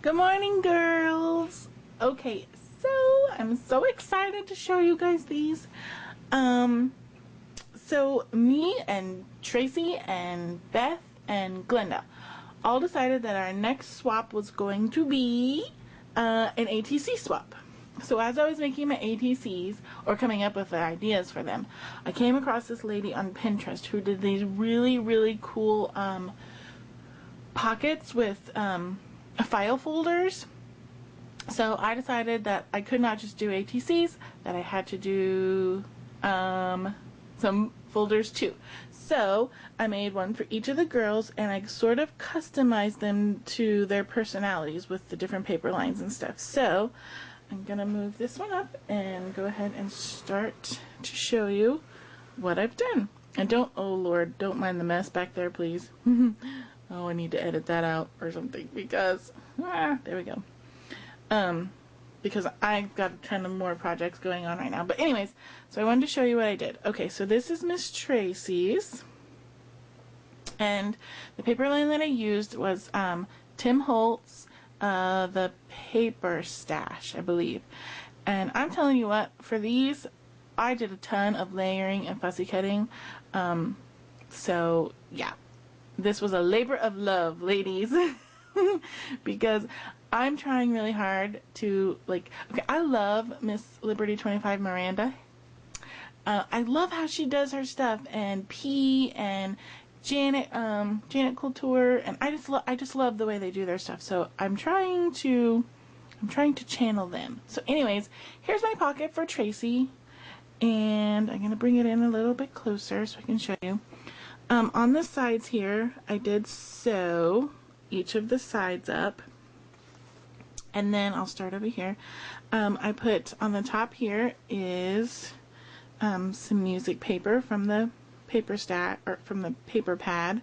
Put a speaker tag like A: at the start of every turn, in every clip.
A: Good morning, girls. Okay, so I'm so excited to show you guys these. So me and Tracy and Beth and Glenda all decided that our next swap was going to be an ATC swap. So as I was making my ATCs or coming up with the ideas for them, I came across this lady on Pinterest who did these really cool pockets with file folders. So I decided that I could not just do ATCs, that I had to do some folders too. So I made one for each of the girls, and I sort of customized them to their personalities with the different paper lines and stuff. So I'm gonna move this one up and go ahead and start to show you what I've done. And don't, oh Lord, don't mind the mess back there, please. Oh, I need to edit that out or something because, there we go. Because I've got kind of more projects going on right now. But anyways, so I wanted to show you what I did. Okay, so this is Miss Tracy's. And the paper line that I used was Tim Holtz, the Paper Stash, I believe. And I'm telling you what, for these, I did a ton of layering and fussy cutting. So, yeah. This was a labor of love, ladies. Because I'm trying really hard to, like, okay, I love Miss Liberty 25 Miranda. I love how she does her stuff, and P and Janet Couture, and I just love the way they do their stuff. So I'm trying to channel them. So anyways, here's my pocket for Tracy, and I'm gonna bring it in a little bit closer so I can show you. On the sides here, I did sew each of the sides up, and then I'll start over here. I put on the top here is some music paper from the paper stack, or from the paper pad,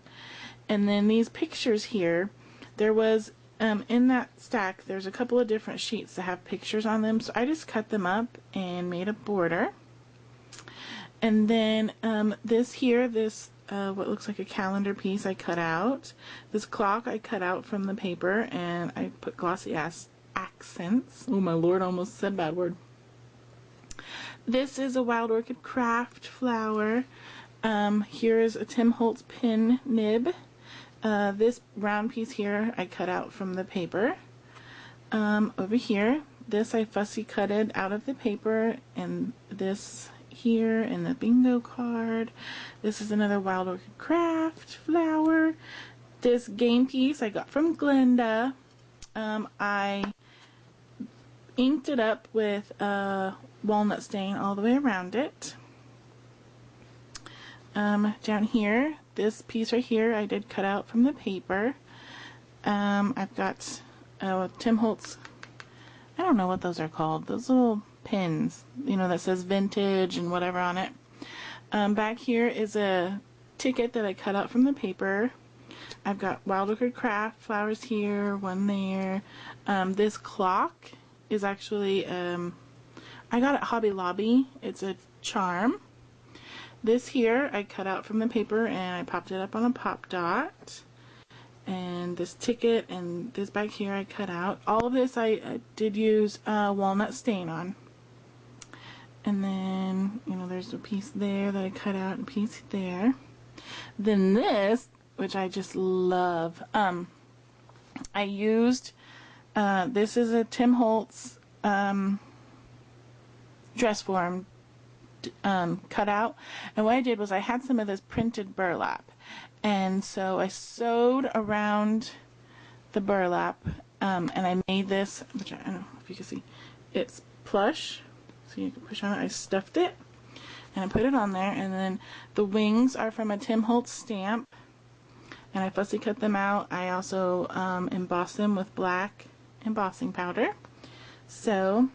A: and then these pictures here. There was in that stack, there's a couple of different sheets that have pictures on them, so I just cut them up and made a border. And then this here, this what looks like a calendar piece I cut out. This clock I cut out from the paper, and I put glossy accents. Oh my Lord, I almost said a bad word. This is a Wild Orchid Craft flower. Here is a Tim Holtz pin nib. This round piece here I cut out from the paper. Over here, this I fussy cutted out of the paper, and this here in the bingo card. This is another Wild Orchid Craft flower. This game piece I got from Glenda. I inked it up with walnut stain all the way around it. Down here, this piece right here I did cut out from the paper. I've got Tim Holtz, I don't know what those are called, those little pins, you know, that says vintage and whatever on it. Back here is a ticket that I cut out from the paper. I've got Wild Orchid Craft flowers here, one there. This clock is actually, I got it at Hobby Lobby. It's a charm. This here I cut out from the paper and I popped it up on a pop dot. And this ticket and this back here I cut out. All of this I did use walnut stain on. And then, you know, there's a piece there that I cut out and a piece there. Then this, which I just love, I used, this is a Tim Holtz dress form cutout, and what I did was I had some of this printed burlap, and so I sewed around the burlap, and I made this, which I don't know if you can see, it's plush, so you can push on it. I stuffed it and I put it on there, and then the wings are from a Tim Holtz stamp, and I fussy cut them out. I also embossed them with black embossing powder. So,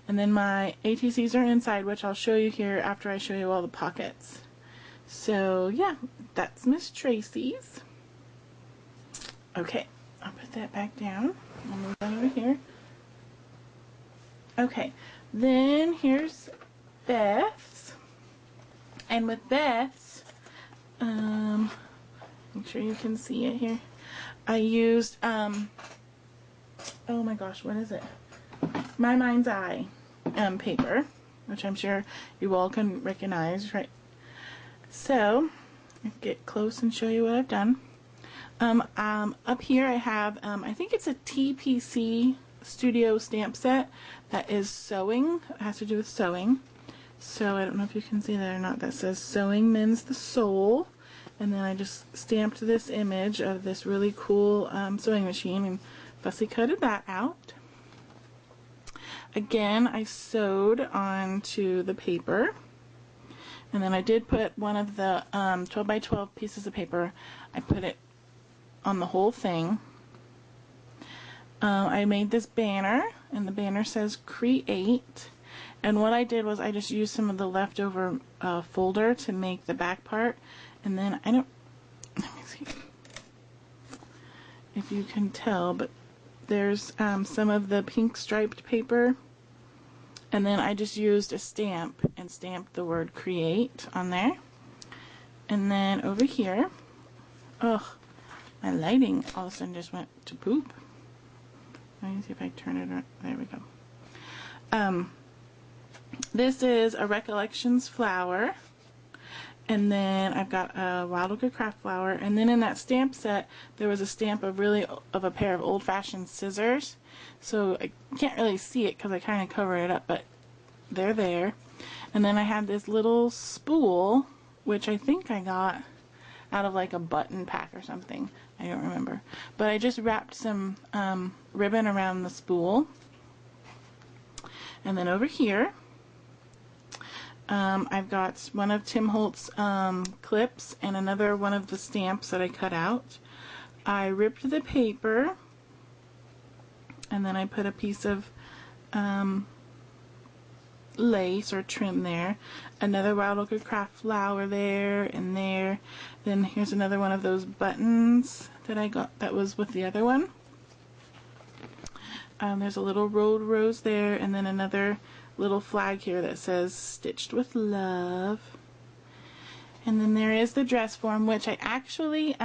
A: and then my ATCs are inside, which I'll show you here after I show you all the pockets. So yeah, that's Miss Tracy's. Okay, I'll put that back down. I'll move that over here. Okay, then here's Beth's. And with Beth's, make sure you can see it here. I used oh my gosh, what is it? My Mind's Eye paper, which I'm sure you all can recognize, right? So, I'll get close and show you what I've done. Up here I have, I think it's a TPC Studio stamp set that is sewing. It has to do with sewing. So I don't know if you can see that or not. That says "Sewing Mends the Soul." And then I just stamped this image of this really cool sewing machine and fussy coated that out. Again, I sewed onto the paper. And then I did put one of the 12 by 12 pieces of paper, I put it on the whole thing. I made this banner, and the banner says "Create." And what I did was I just used some of the leftover folder to make the back part. And then let me see if you can tell, but there's some of the pink striped paper. And then I just used a stamp and stamped the word "Create" on there. And then over here, ugh, my lighting all of a sudden just went to poop. Let me see if I turn it around. There we go. This is a Recollections flower. And then I've got a Wild Orchid Craft flower. And then in that stamp set, there was a stamp of a pair of old-fashioned scissors. So I can't really see it because I kind of covered it up, but they're there. And then I had this little spool, which I think I got out of like a button pack or something. I don't remember. But I just wrapped some ribbon around the spool. And then over here, I've got one of Tim Holt's clips and another one of the stamps that I cut out. I ripped the paper, and then I put a piece of lace or trim there. Another Wild Orchid Craft flower there and there. Then here's another one of those buttons that I got that was with the other one. There's a little rolled rose there, and then another little flag here that says "Stitched with Love." And then there is the dress form, which I actually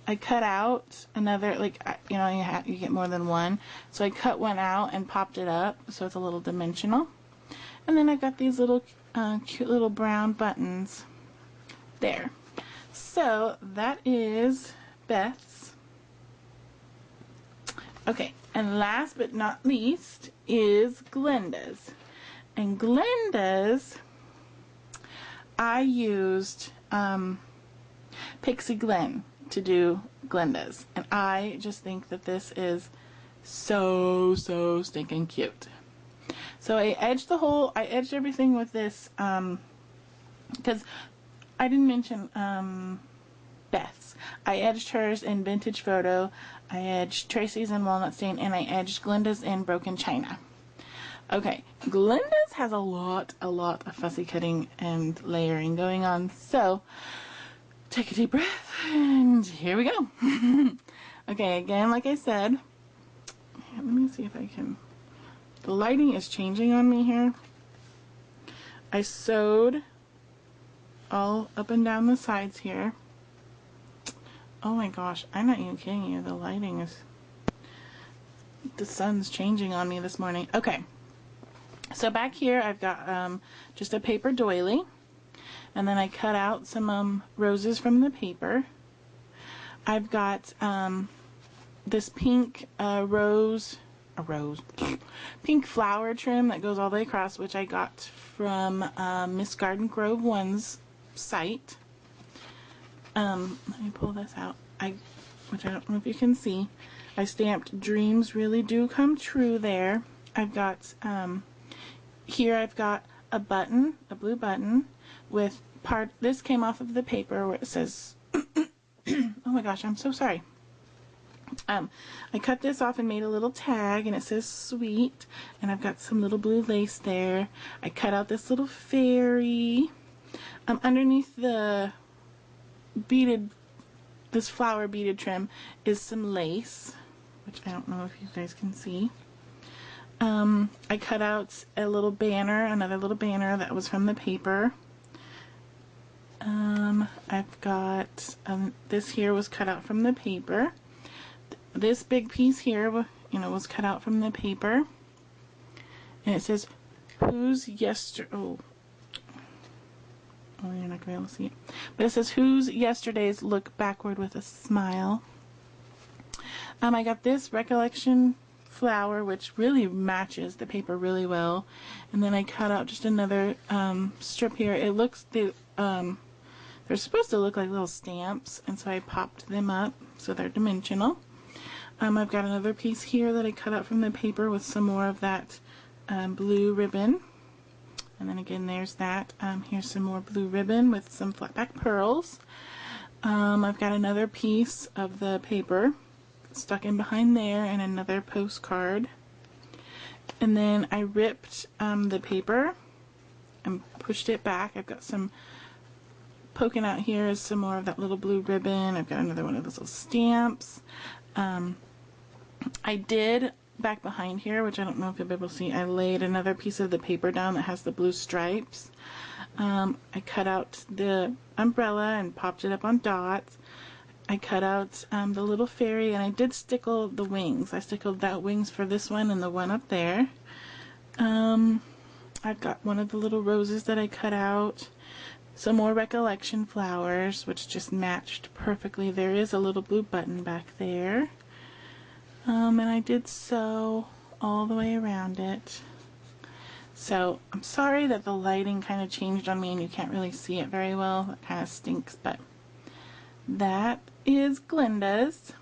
A: I cut out another, like, you know, you get more than one, so I cut one out and popped it up so it's a little dimensional. And then I've got these little cute little brown buttons there. So that is Beth's. Okay, and last but not least is Glenda's. And Glenda's, I used Pixie Glen to do Glenda's. And I just think that this is so stinking cute. So I edged everything with this, because I didn't mention Beth's. I edged hers in Vintage Photo, I edged Tracy's in Walnut Stain, and I edged Glenda's in Broken China. Okay, Glenda's has a lot of fussy cutting and layering going on, so take a deep breath, and here we go. Okay, again, like I said, let me see if I can, the lighting is changing on me here. I sewed all up and down the sides here. Oh my gosh, I'm not even kidding you, the lighting is, the sun's changing on me this morning. Okay, so back here I've got just a paper doily, and then I cut out some roses from the paper. I've got this pink pink flower trim that goes all the way across, which I got from Miss Garden Grove 1's site. Let me pull this out, which I don't know if you can see. I stamped "Dreams Really Do Come True" there. I've got, here I've got a button, a blue button, with this came off of the paper where it says, oh my gosh, I'm so sorry. I cut this off and made a little tag, and it says "Sweet," and I've got some little blue lace there. I cut out this little fairy. Underneath the this flower beaded trim is some lace, which I don't know if you guys can see. I cut out a little banner, another little banner that was from the paper. I've got this here was cut out from the paper. this big piece here, you know, was cut out from the paper. And it says, who's yesterday, oh, you're not going to be able to see it. But it says, whose yesterdays look backward with a smile. I got this recollection flower, which really matches the paper really well. And then I cut out just another strip here. It looks, they're supposed to look like little stamps, and so I popped them up so they're dimensional. I've got another piece here that I cut out from the paper with some more of that blue ribbon. And then again, there's that. Here's some more blue ribbon with some flat back pearls. I've got another piece of the paper stuck in behind there and another postcard. And then I ripped the paper and pushed it back. I've got some poking out here is some more of that little blue ribbon. I've got another one of those little stamps. I did, back behind here, which I don't know if you'll be able to see, I laid another piece of the paper down that has the blue stripes. I cut out the umbrella and popped it up on dots. I cut out the little fairy, and I did stickle the wings. I stickled that wings for this one and the one up there. I've got one of the little roses that I cut out. Some more recollection flowers, which just matched perfectly. There is a little blue button back there. And I did sew all the way around it. So I'm sorry that the lighting kind of changed on me and you can't really see it very well. That kind of stinks, but that is Glenda's.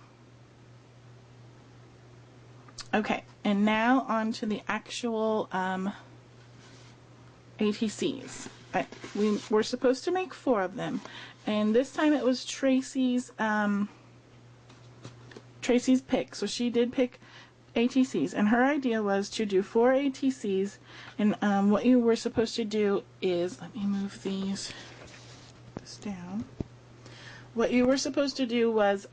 A: Okay, and now on to the actual ATCs. We were supposed to make 4 of them, and this time it was Tracy's pick. So she did pick ATCs, and her idea was to do 4 ATCs. And what you were supposed to do is, let me move this down. What you were supposed to do was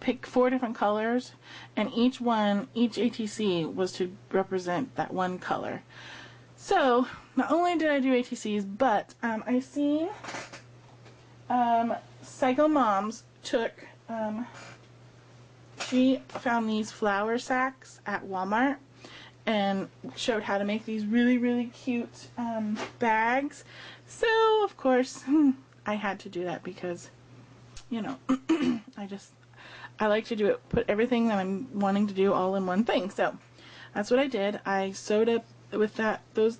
A: pick 4 different colors, and each ATC was to represent that one color. So not only did I do ATCs, but I seen Psycho Moms took, she found these flour sacks at Walmart and showed how to make these really, really cute bags. So of course I had to do that because, you know, I like to do it, put everything that I'm wanting to do all in one thing. So that's what I did. I sewed up with those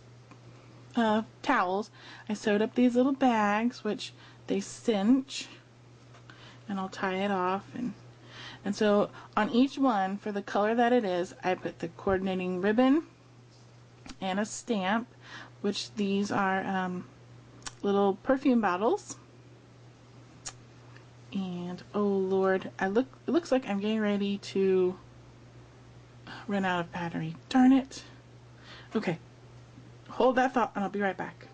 A: towels. I sewed up these little bags, which they cinch, and I'll tie it off. And so on each one, for the color that it is, I put the coordinating ribbon and a stamp, which these are little perfume bottles. And oh Lord, it looks like I'm getting ready to run out of battery. Darn it. Okay, hold that thought and I'll be right back.